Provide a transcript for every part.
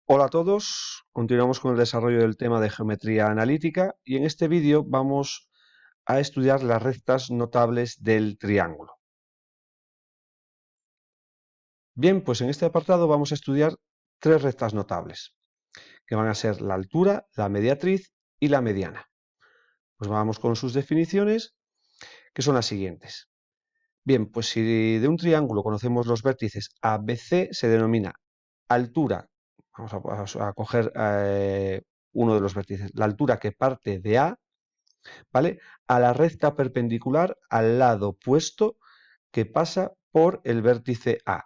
Hola a todos, continuamos con el desarrollo del tema de geometría analítica y en este vídeo vamos a estudiar las rectas notables del triángulo. Bien, pues en este apartado vamos a estudiar tres rectas notables, que van a ser la altura, la mediatriz y la mediana. Pues vamos con sus definiciones, que son las siguientes. Bien, pues si de un triángulo conocemos los vértices ABC, se denomina altura, vamos a coger uno de los vértices, la altura que parte de A, ¿vale? A la recta perpendicular al lado opuesto que pasa por el vértice A.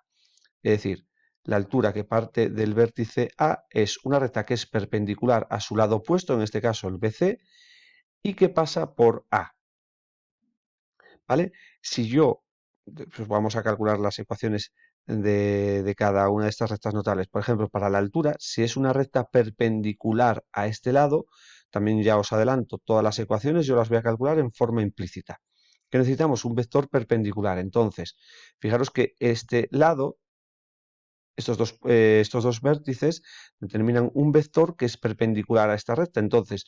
Es decir, la altura que parte del vértice A es una recta que es perpendicular a su lado opuesto, en este caso el BC, y que pasa por A, ¿vale? Si yo, pues vamos a calcular las ecuaciones de cada una de estas rectas notables. Por ejemplo, para la altura, si es una recta perpendicular a este lado, también ya os adelanto, todas las ecuaciones yo las voy a calcular en forma implícita. Que necesitamos un vector perpendicular. Entonces, fijaros que este lado, estos dos vértices, determinan un vector que es perpendicular a esta recta. Entonces,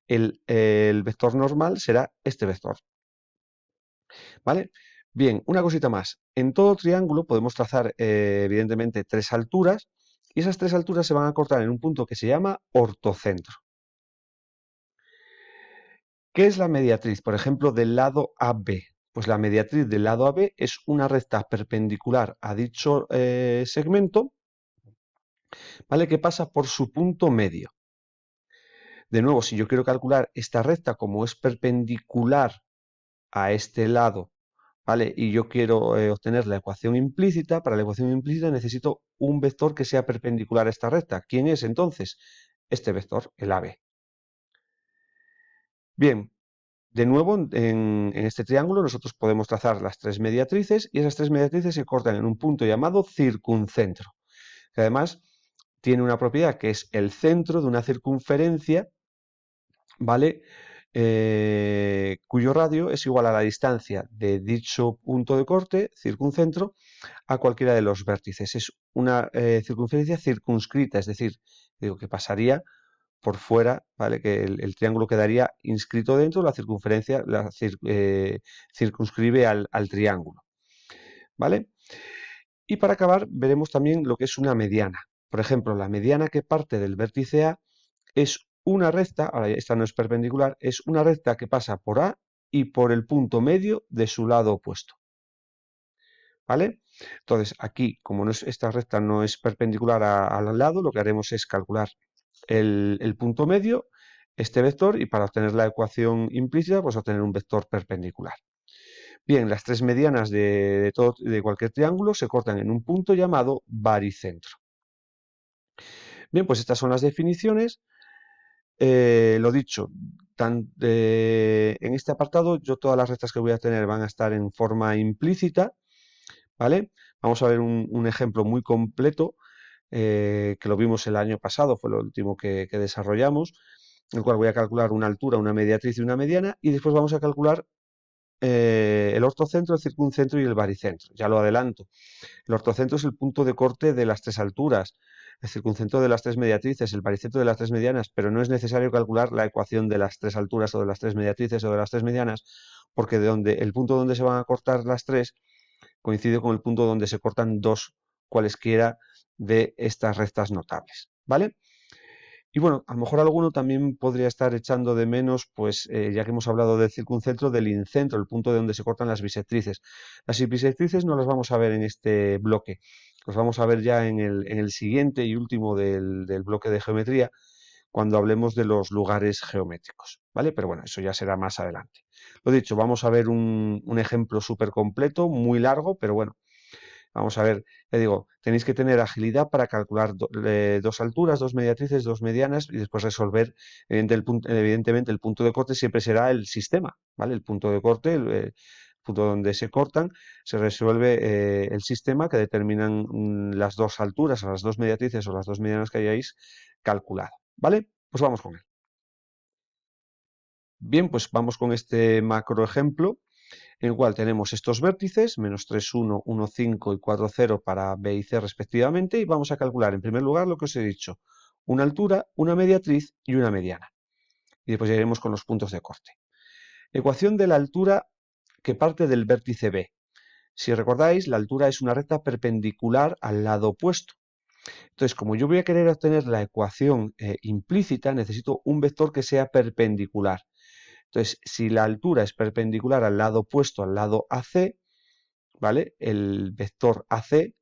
el vector normal será este vector. ¿Vale? Bien, una cosita más. En todo triángulo podemos trazar, evidentemente, tres alturas y esas tres alturas se van a cortar en un punto que se llama ortocentro. ¿Qué es la mediatriz? Por ejemplo, del lado AB. Pues la mediatriz del lado AB es una recta perpendicular a dicho segmento, ¿vale? Que pasa por su punto medio. De nuevo, si yo quiero calcular esta recta como es perpendicular a este lado, ¿vale? Y yo quiero obtener la ecuación implícita. Para la ecuación implícita necesito un vector que sea perpendicular a esta recta. ¿Quién es entonces? Este vector, el AB. Bien, de nuevo en este triángulo nosotros podemos trazar las tres mediatrices y esas tres mediatrices se cortan en un punto llamado circuncentro, que además tiene una propiedad que es el centro de una circunferencia, ¿vale? Cuyo radio es igual a la distancia de dicho punto de corte, circuncentro, a cualquiera de los vértices. Es una circunferencia circunscrita, es decir, digo que pasaría por fuera, ¿vale? Que el triángulo quedaría inscrito dentro, la circunferencia circunscribe al triángulo, ¿vale? Y para acabar veremos también lo que es una mediana. Por ejemplo, la mediana que parte del vértice A es una recta, ahora esta no es perpendicular, es una recta que pasa por A y por el punto medio de su lado opuesto. ¿Vale? Entonces, aquí, como esta recta no es perpendicular al lado, lo que haremos es calcular el punto medio, este vector, y para obtener la ecuación implícita, pues obtener un vector perpendicular. Bien, las tres medianas de cualquier triángulo se cortan en un punto llamado baricentro. Bien, pues estas son las definiciones. Lo dicho, en este apartado yo todas las rectas que voy a tener van a estar en forma implícita, ¿vale? Vamos a ver un ejemplo muy completo que lo vimos el año pasado, fue lo último que desarrollamos, en el cual voy a calcular una altura, una mediatriz y una mediana, y después vamos a calcular el ortocentro, el circuncentro y el baricentro. Ya lo adelanto. El ortocentro es el punto de corte de las tres alturas, el circuncentro de las tres mediatrices, el baricentro de las tres medianas, pero no es necesario calcular la ecuación de las tres alturas o de las tres mediatrices o de las tres medianas, porque el punto donde se van a cortar las tres coincide con el punto donde se cortan dos cualesquiera de estas rectas notables, ¿vale? Y bueno, a lo mejor alguno también podría estar echando de menos, pues ya que hemos hablado del circuncentro, del incentro, el punto de donde se cortan las bisectrices. Las bisectrices no las vamos a ver en este bloque, las vamos a ver ya en el siguiente y último del bloque de geometría, cuando hablemos de los lugares geométricos, ¿vale? Pero bueno, eso ya será más adelante. Lo dicho, vamos a ver un ejemplo súper completo, muy largo, pero bueno, vamos a ver, ya digo, tenéis que tener agilidad para calcular dos alturas, dos mediatrices, dos medianas y después resolver, evidentemente el punto de corte siempre será el sistema, ¿vale? El punto de corte, el punto donde se cortan, se resuelve el sistema que determinan las dos alturas, o las dos mediatrices o las dos medianas que hayáis calculado, ¿vale? Pues vamos con él. Bien, pues vamos con este macro ejemplo en el cual tenemos estos vértices, menos 3, 1, 1, 5 y 4, 0 para B y C respectivamente, y vamos a calcular en primer lugar lo que os he dicho, una altura, una mediatriz y una mediana. Y después ya iremos con los puntos de corte. Ecuación de la altura que parte del vértice B. Si recordáis, la altura es una recta perpendicular al lado opuesto. Entonces, como yo voy a querer obtener la ecuación implícita, necesito un vector que sea perpendicular. Entonces, si la altura es perpendicular al lado opuesto, al lado AC, ¿vale? El vector AC,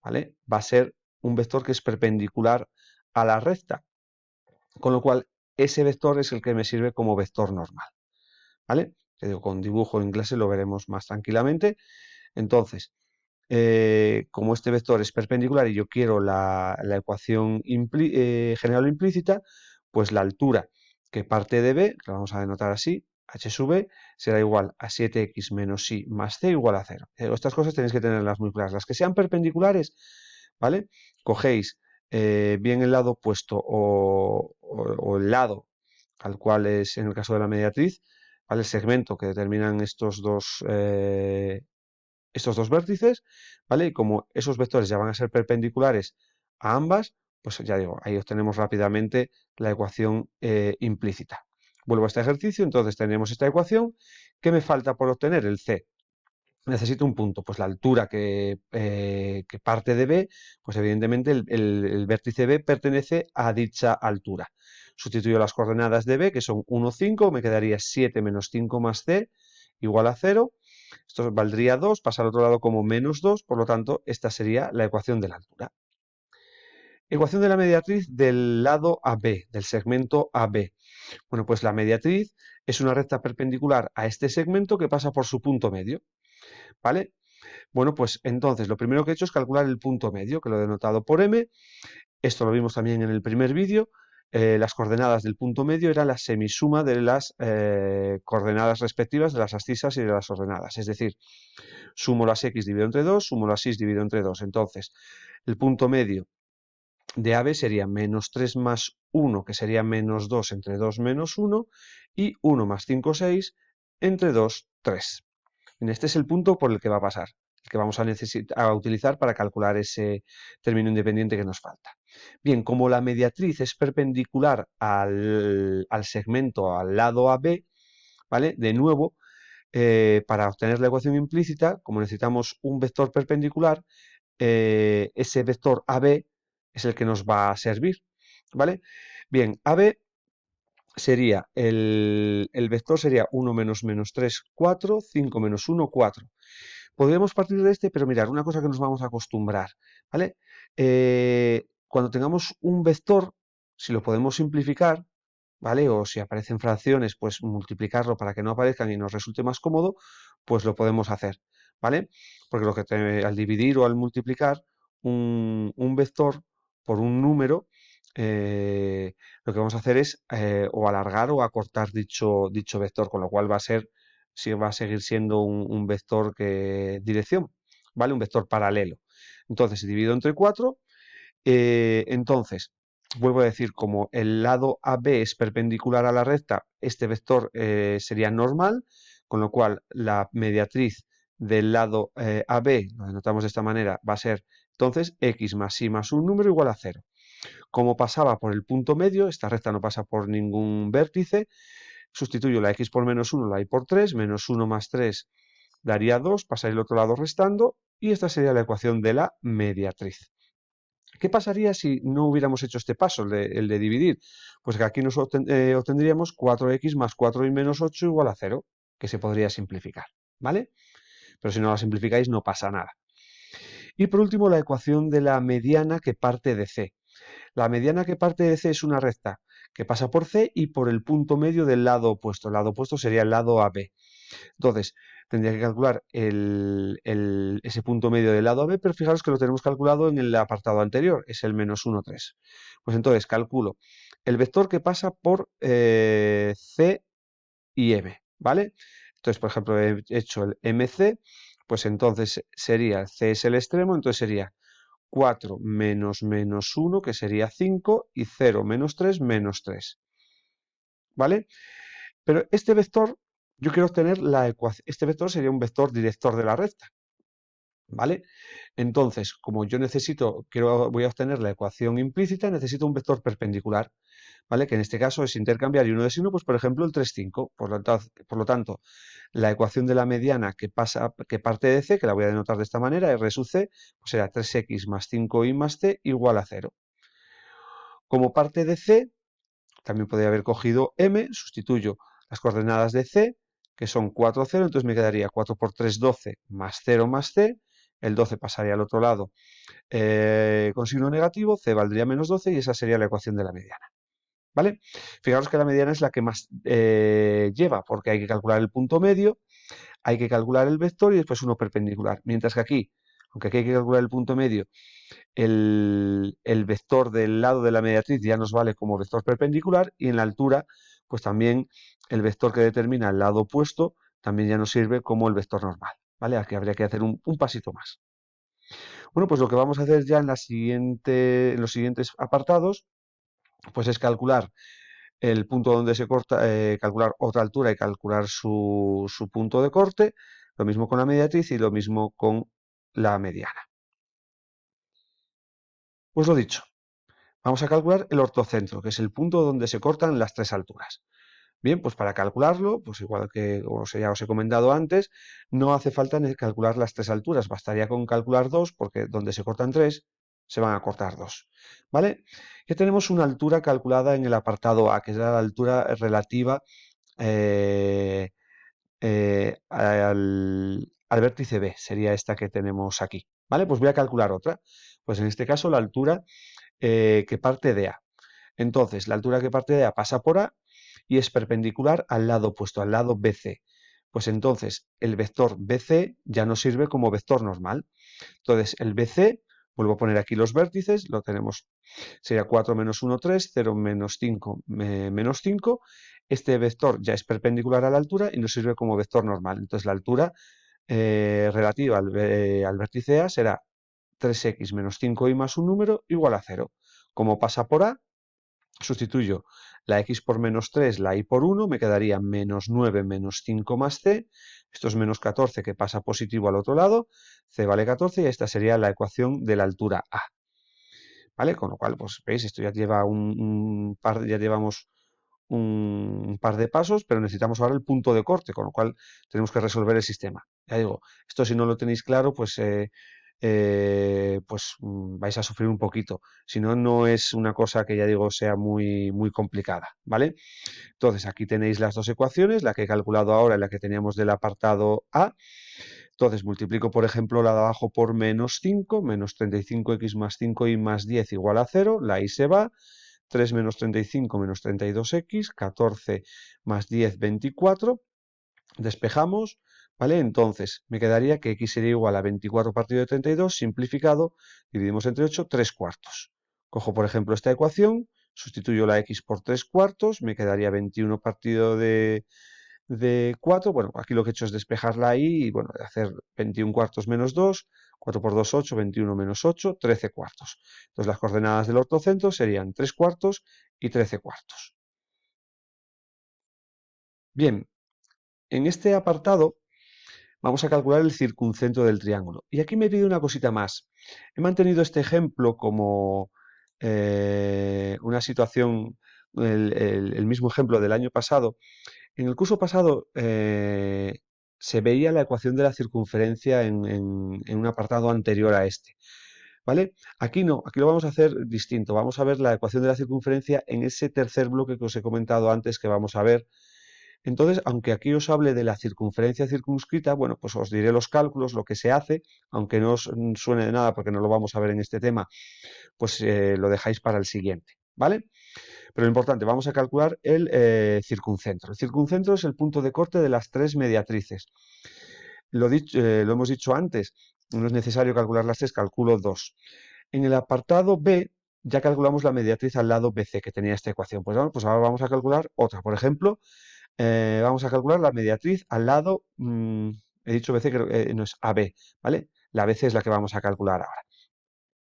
¿vale? Va a ser un vector que es perpendicular a la recta, con lo cual ese vector es el que me sirve como vector normal, ¿vale? Te digo, con dibujo en clase lo veremos más tranquilamente. Entonces, como este vector es perpendicular y yo quiero la ecuación general o implícita, pues la altura que parte de B, que la vamos a denotar así, h sub b, será igual a 7x menos y más c igual a 0. Estas cosas tenéis que tenerlas muy claras. Las que sean perpendiculares, ¿vale? Cogéis bien el lado opuesto o el lado al cual es, en el caso de la mediatriz, ¿vale? El segmento que determinan estos dos vértices, ¿vale? Y como esos vectores ya van a ser perpendiculares a ambas, pues ya digo, ahí obtenemos rápidamente la ecuación implícita. Vuelvo a este ejercicio, entonces tenemos esta ecuación. ¿Qué me falta por obtener? El C. Necesito un punto, pues la altura que parte de B, pues evidentemente el vértice B pertenece a dicha altura. Sustituyo las coordenadas de B, que son 1, 5, me quedaría 7 menos 5 más C igual a 0. Esto valdría 2, pasa al otro lado como menos 2, por lo tanto, esta sería la ecuación de la altura. Ecuación de la mediatriz del lado AB, del segmento AB. Bueno, pues la mediatriz es una recta perpendicular a este segmento que pasa por su punto medio, ¿vale? Bueno, pues entonces lo primero que he hecho es calcular el punto medio, que lo he denotado por M. Esto lo vimos también en el primer vídeo. Las coordenadas del punto medio eran la semisuma de las coordenadas respectivas de las abscisas y de las ordenadas. Es decir, sumo las x dividido entre 2, sumo las y dividido entre 2. Entonces, el punto medio de AB sería menos 3 más 1, que sería menos 2 entre 2 menos 1, y 1 más 5, 6, entre 2, 3. Este es el punto por el que va a pasar, el que vamos a utilizar para calcular ese término independiente que nos falta. Bien, como la mediatriz es perpendicular al segmento, al lado AB, ¿vale? De nuevo, para obtener la ecuación implícita, como necesitamos un vector perpendicular, ese vector AB es el que nos va a servir, ¿vale? Bien, AB sería, el vector sería 1 menos menos 3, 4, 5 menos 1, 4. Podríamos partir de este, pero mirar, una cosa que nos vamos a acostumbrar, ¿vale? Cuando tengamos un vector, si lo podemos simplificar, ¿vale? O si aparecen fracciones, pues multiplicarlo para que no aparezcan y nos resulte más cómodo, pues lo podemos hacer, ¿vale? Porque al dividir o al multiplicar un vector por un número, lo que vamos a hacer es o alargar o acortar dicho vector, con lo cual va a seguir siendo un vector dirección, ¿vale? Un vector paralelo. Entonces, si divido entre 4, entonces, vuelvo a decir, como el lado AB es perpendicular a la recta, este vector sería normal, con lo cual la mediatriz del lado AB, lo denotamos de esta manera, va a ser entonces x más y más un número igual a 0. Como pasaba por el punto medio, esta recta no pasa por ningún vértice, sustituyo la x por menos 1, la y por 3, menos 1 más 3 daría 2, pasaría el otro lado restando, y esta sería la ecuación de la mediatriz. ¿Qué pasaría si no hubiéramos hecho este paso, el de dividir? Pues que aquí nos obtendríamos 4x más 4y menos 8 igual a 0, que se podría simplificar, ¿vale? Pero si no la simplificáis no pasa nada. Y por último, la ecuación de la mediana que parte de C. La mediana que parte de C es una recta que pasa por C y por el punto medio del lado opuesto. El lado opuesto sería el lado AB. Entonces, tendría que calcular ese punto medio del lado AB, pero fijaros que lo tenemos calculado en el apartado anterior, es el menos 1, 3. Pues entonces calculo el vector que pasa por C y M, ¿vale? Entonces, por ejemplo, he hecho el MC, pues entonces sería, C es el extremo, entonces sería 4 menos menos 1, que sería 5, y 0 menos 3, menos 3. ¿Vale? Pero este vector yo quiero obtener la ecuación. Este vector sería un vector director de la recta, ¿vale? Entonces, como yo voy a obtener la ecuación implícita, necesito un vector perpendicular, ¿vale? Que en este caso es intercambiar y uno de signo, pues por ejemplo el 3, 5. Por lo tanto, la ecuación de la mediana que parte de C, que la voy a denotar de esta manera, R sub C, pues será 3x más 5y más C igual a 0. Como parte de C, también podría haber cogido M, sustituyo las coordenadas de C, que son 4, 0, entonces me quedaría 4 por 3, 12, más 0 más C, el 12 pasaría al otro lado con signo negativo, C valdría menos 12 y esa sería la ecuación de la mediana. ¿Vale? Fijaros que la mediana es la que más lleva, porque hay que calcular el punto medio, hay que calcular el vector y después uno perpendicular. Mientras que aquí, aunque aquí hay que calcular el punto medio, el vector del lado de la mediatriz ya nos vale como vector perpendicular y en la altura, pues también el vector que determina el lado opuesto también ya nos sirve como el vector normal. ¿Vale? Aquí habría que hacer un pasito más. Bueno, pues lo que vamos a hacer ya en los siguientes apartados, pues es calcular el punto donde se corta, calcular otra altura y calcular su punto de corte, lo mismo con la mediatriz y lo mismo con la mediana. Pues lo dicho, vamos a calcular el ortocentro, que es el punto donde se cortan las tres alturas. Bien, pues para calcularlo, pues igual que ya os he comentado antes, no hace falta calcular las tres alturas, bastaría con calcular dos, porque donde se cortan tres, se van a cortar dos. ¿Vale? Ya tenemos una altura calculada en el apartado A, que es la altura relativa eh, al vértice B, sería esta que tenemos aquí. ¿Vale? Pues voy a calcular otra. Pues en este caso la altura que parte de A. Entonces, la altura que parte de A pasa por A y es perpendicular al lado opuesto, al lado BC. Pues entonces el vector BC ya nos sirve como vector normal. Entonces el BC, vuelvo a poner aquí los vértices, lo tenemos, sería 4 menos 1, 3, 0 menos 5, menos 5. Este vector ya es perpendicular a la altura y nos sirve como vector normal. Entonces la altura relativa al vértice A será 3x menos 5y más un número igual a 0. Como pasa por A, sustituyo la x por menos 3, la y por 1, me quedaría menos 9 menos 5 más c. Esto es menos 14 que pasa positivo al otro lado. C vale 14 y esta sería la ecuación de la altura A. ¿Vale? Con lo cual, pues veis, esto ya lleva ya llevamos un par de pasos, pero necesitamos ahora el punto de corte, con lo cual tenemos que resolver el sistema. Ya digo, esto si no lo tenéis claro, pues vais a sufrir un poquito. Si no, no es una cosa que ya digo sea muy, muy complicada, ¿vale? Entonces, aquí tenéis las dos ecuaciones, la que he calculado ahora y la que teníamos del apartado A. Entonces, multiplico, por ejemplo, la de abajo por menos 5, menos 35x más 5y más 10 igual a 0, la y se va, 3 menos 35 menos 32x, 14 más 10, 24, despejamos, ¿vale? Entonces, me quedaría que x sería igual a 24 partido de 32, simplificado, dividimos entre 8, 3 cuartos. Cojo, por ejemplo, esta ecuación, sustituyo la x por 3 cuartos, me quedaría 21 partido de 4. Bueno, aquí lo que he hecho es despejarla ahí y, bueno, hacer 21 cuartos menos 2, 4 por 2, 8, 21 menos 8, 13 cuartos. Entonces, las coordenadas del ortocentro serían 3 cuartos y 13 cuartos. Bien, en este apartado vamos a calcular el circuncentro del triángulo. Y aquí me pide una cosita más. He mantenido este ejemplo como una situación, el mismo ejemplo del año pasado. En el curso pasado se veía la ecuación de la circunferencia en un apartado anterior a este. ¿Vale? Aquí no, aquí lo vamos a hacer distinto. Vamos a ver la ecuación de la circunferencia en ese tercer bloque que os he comentado antes que vamos a ver. Entonces, aunque aquí os hable de la circunferencia circunscrita, bueno, pues os diré los cálculos, lo que se hace, aunque no os suene de nada porque no lo vamos a ver en este tema, pues lo dejáis para el siguiente, ¿vale? Pero lo importante, vamos a calcular el circuncentro. El circuncentro es el punto de corte de las tres mediatrices. Lo hemos dicho antes, no es necesario calcular las tres, calculo dos. En el apartado B ya calculamos la mediatriz al lado BC que tenía esta ecuación. Pues ahora vamos a calcular otra. Por ejemplo, vamos a calcular la mediatriz al lado, he dicho BC, creo que no es AB, ¿vale? La BC es la que vamos a calcular ahora.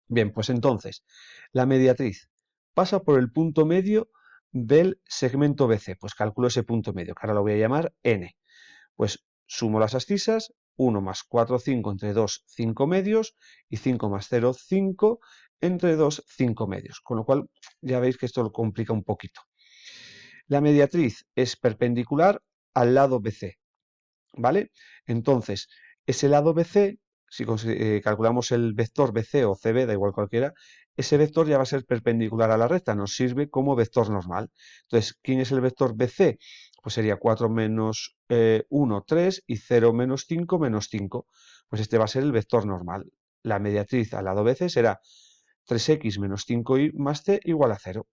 Bien, pues entonces, la mediatriz pasa por el punto medio del segmento BC. Pues calculo ese punto medio, que ahora lo voy a llamar N. Pues sumo las abscisas, 1 más 4, 5 entre 2, 5 medios, y 5 más 0, 5 entre 2, 5 medios. Con lo cual ya veis que esto lo complica un poquito. La mediatriz es perpendicular al lado BC, ¿vale? Entonces, ese lado BC, si calculamos el vector BC o CB, da igual cualquiera, ese vector ya va a ser perpendicular a la recta, nos sirve como vector normal. Entonces, ¿quién es el vector BC? Pues sería 4 menos 1, 3, y 0 menos 5, menos 5. Pues este va a ser el vector normal. La mediatriz al lado BC será 3x menos 5y más c igual a 0.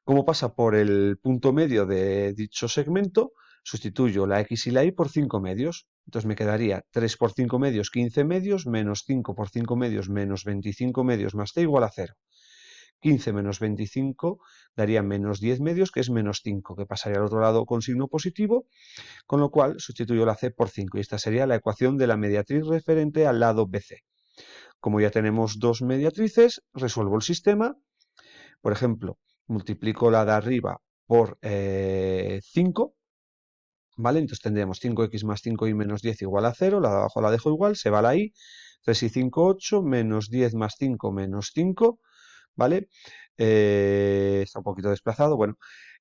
Como pasa por el punto medio de dicho segmento, sustituyo la x y la y por 5 medios. Entonces me quedaría 3 por 5 medios, 15 medios, menos 5 por 5 medios, menos 25 medios, más c igual a 0. 15 menos 25 daría menos 10 medios, que es menos 5, que pasaría al otro lado con signo positivo, con lo cual sustituyo la c por 5. Y esta sería la ecuación de la mediatriz referente al lado BC. Como ya tenemos dos mediatrices, resuelvo el sistema. Por ejemplo, multiplico la de arriba por 5, ¿vale? Entonces tendríamos 5x más 5y menos 10 igual a 0, la de abajo la dejo igual, se va la y, 3 y 5, 8, menos 10 más 5 menos 5, ¿vale? Está un poquito desplazado, bueno,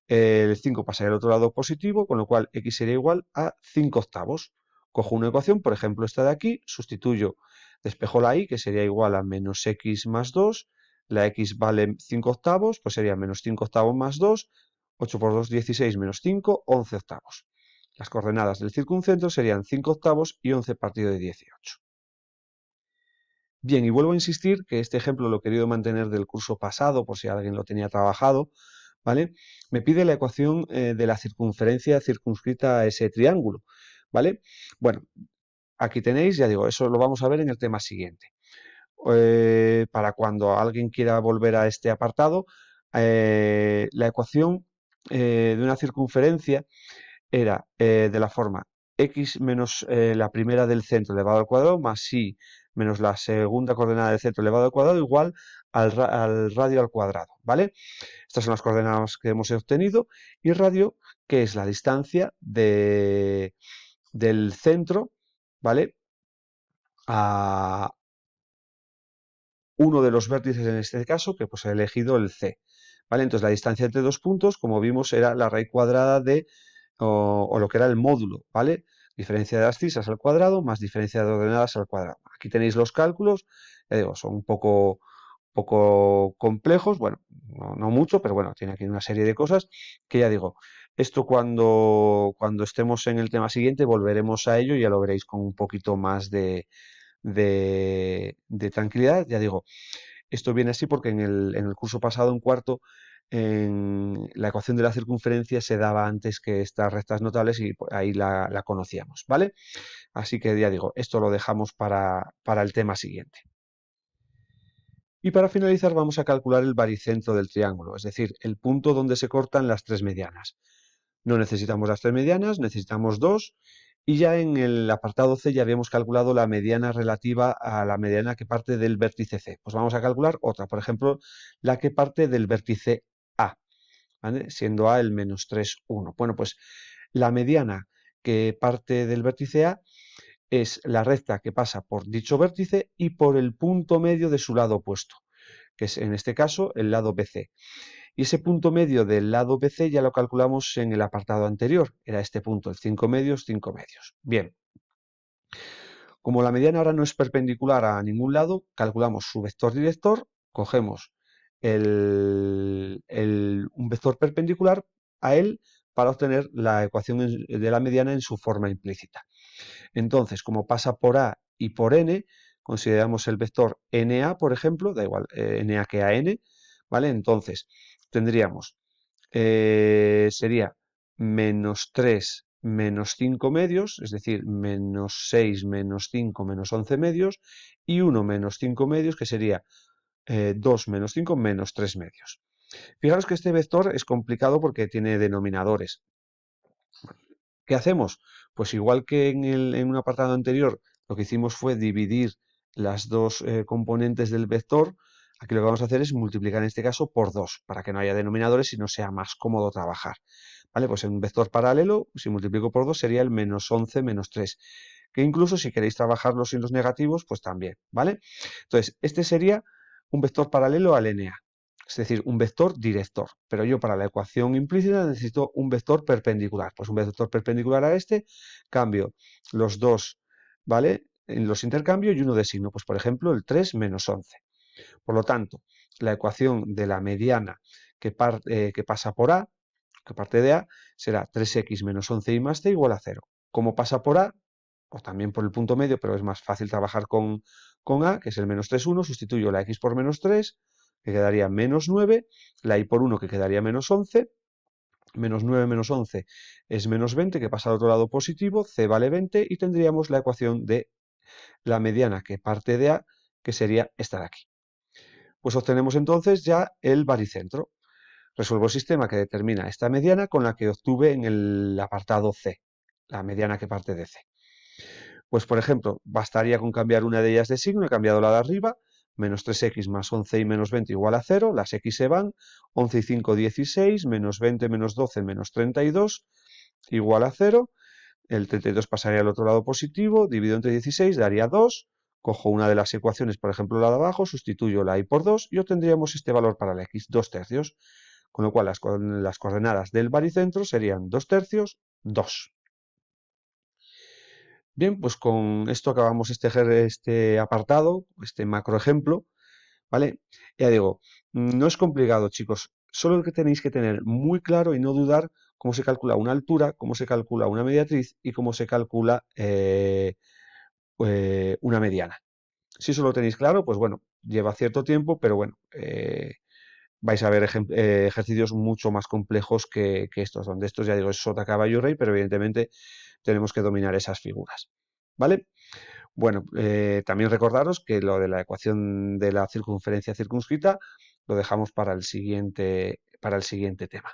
el 5 pasaría al otro lado positivo, con lo cual x sería igual a 5 octavos. Cojo una ecuación, por ejemplo esta de aquí, sustituyo, despejo la y, que sería igual a menos x más 2, la x vale 5 octavos, pues sería menos 5 octavos más 2, 8 por 2, 16, menos 5, 11 octavos. Las coordenadas del circuncentro serían 5 octavos y 11 partido de 18. Bien, y vuelvo a insistir que este ejemplo lo he querido mantener del curso pasado, por si alguien lo tenía trabajado, ¿vale? Me pide la ecuación de la circunferencia circunscrita a ese triángulo, ¿vale? Bueno, aquí tenéis, ya digo, eso lo vamos a ver en el tema siguiente. Para cuando alguien quiera volver a este apartado, la ecuación de una circunferencia era de la forma x menos la primera del centro elevado al cuadrado más y menos la segunda coordenada del centro elevado al cuadrado igual al radio al cuadrado, ¿vale? Estas son las coordenadas que hemos obtenido, y radio, que es la distancia del centro, ¿vale? A uno de los vértices en este caso, que pues he elegido el C, ¿vale? Entonces la distancia entre dos puntos, como vimos, era la raíz cuadrada o lo que era el módulo, ¿vale? Diferencia de abscisas al cuadrado más diferencia de ordenadas al cuadrado. Aquí tenéis los cálculos, ya digo, son un poco complejos, bueno, no mucho, pero bueno, tiene aquí una serie de cosas que ya digo, esto cuando estemos en el tema siguiente volveremos a ello y ya lo veréis con un poquito más de tranquilidad. Ya digo, esto viene así porque en el curso pasado, en cuarto, en la ecuación de la circunferencia se daba antes que estas rectas notables y ahí la conocíamos, ¿vale? Así que ya digo, esto lo dejamos para el tema siguiente. Y para finalizar vamos a calcular el baricentro del triángulo, es decir, el punto donde se cortan las tres medianas. No necesitamos las tres medianas, necesitamos dos, y ya en el apartado C ya habíamos calculado la mediana relativa a la mediana que parte del vértice C. Pues vamos a calcular otra, por ejemplo, la que parte del vértice A, ¿vale? Siendo A el menos 3, 1. Bueno, pues la mediana que parte del vértice A es la recta que pasa por dicho vértice y por el punto medio de su lado opuesto, que es en este caso el lado BC. Y ese punto medio del lado BC ya lo calculamos en el apartado anterior, era este punto, el 5 medios, 5 medios. Bien, como la mediana ahora no es perpendicular a ningún lado, calculamos su vector director, cogemos un vector perpendicular a él para obtener la ecuación de la mediana en su forma implícita. Entonces, como pasa por A y por N, consideramos el vector NA, por ejemplo, da igual, NA que AN, ¿vale? Entonces, tendríamos, sería menos 3 menos 5 medios, es decir, menos 6 menos 5 menos 11 medios, y 1 menos 5 medios, que sería 2 menos 5 menos 3 medios. Fijaros que este vector es complicado porque tiene denominadores. ¿Qué hacemos? Pues igual que en un apartado anterior, lo que hicimos fue dividir las dos componentes del vector, Aquí lo que vamos a hacer es multiplicar en este caso por 2, para que no haya denominadores y no sea más cómodo trabajar. ¿Vale? Pues en un vector paralelo, si multiplico por 2 sería el menos 11 menos 3, que incluso si queréis trabajarlo sin los negativos, pues también, ¿vale? Entonces, este sería un vector paralelo al NA, es decir, un vector director, pero yo para la ecuación implícita necesito un vector perpendicular. Pues un vector perpendicular a este, cambio los dos, ¿vale? En los intercambio y uno de signo, pues por ejemplo el 3 menos 11. Por lo tanto, la ecuación de la mediana que pasa por A, que parte de A, será 3x menos 11 y más c igual a 0. Como pasa por A, o también por el punto medio, pero es más fácil trabajar con A, que es el menos 3, 1, sustituyo la x por menos 3, que quedaría menos 9, la y por 1, que quedaría menos 11, menos 9 menos 11 es menos 20, que pasa al otro lado positivo, c vale 20, y tendríamos la ecuación de la mediana que parte de A, que sería esta de aquí. Pues obtenemos entonces ya el baricentro. Resuelvo el sistema que determina esta mediana con la que obtuve en el apartado C, la mediana que parte de C. Pues por ejemplo, bastaría con cambiar una de ellas de signo, he cambiado la de arriba, menos 3x más 11 y menos 20 igual a 0, las x se van, 11 y 5, 16, menos 20 menos 12 menos 32 igual a 0, el 32 pasaría al otro lado positivo, divido entre 16, daría 2, cojo una de las ecuaciones, por ejemplo la de abajo, sustituyo la y por 2 y obtendríamos este valor para la x, 2 tercios, con lo cual las coordenadas del baricentro serían 2 tercios, 2. Bien, pues con esto acabamos este apartado, este macro ejemplo, ¿vale? Ya digo, no es complicado, chicos, solo que tenéis que tener muy claro y no dudar cómo se calcula una altura, cómo se calcula una mediatriz y cómo se calcula una mediana. Si eso lo tenéis claro, pues bueno, lleva cierto tiempo, pero bueno, vais a ver ejercicios mucho más complejos que estos, donde estos ya digo es sota, caballo, rey, pero evidentemente tenemos que dominar esas figuras, ¿vale? Bueno, también recordaros que lo de la ecuación de la circunferencia circunscrita lo dejamos para el siguiente tema.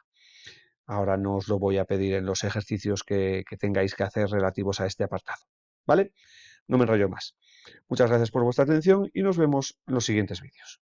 Ahora no os lo voy a pedir en los ejercicios que tengáis que hacer relativos a este apartado, ¿vale? No me enrollo más. Muchas gracias por vuestra atención y nos vemos en los siguientes vídeos.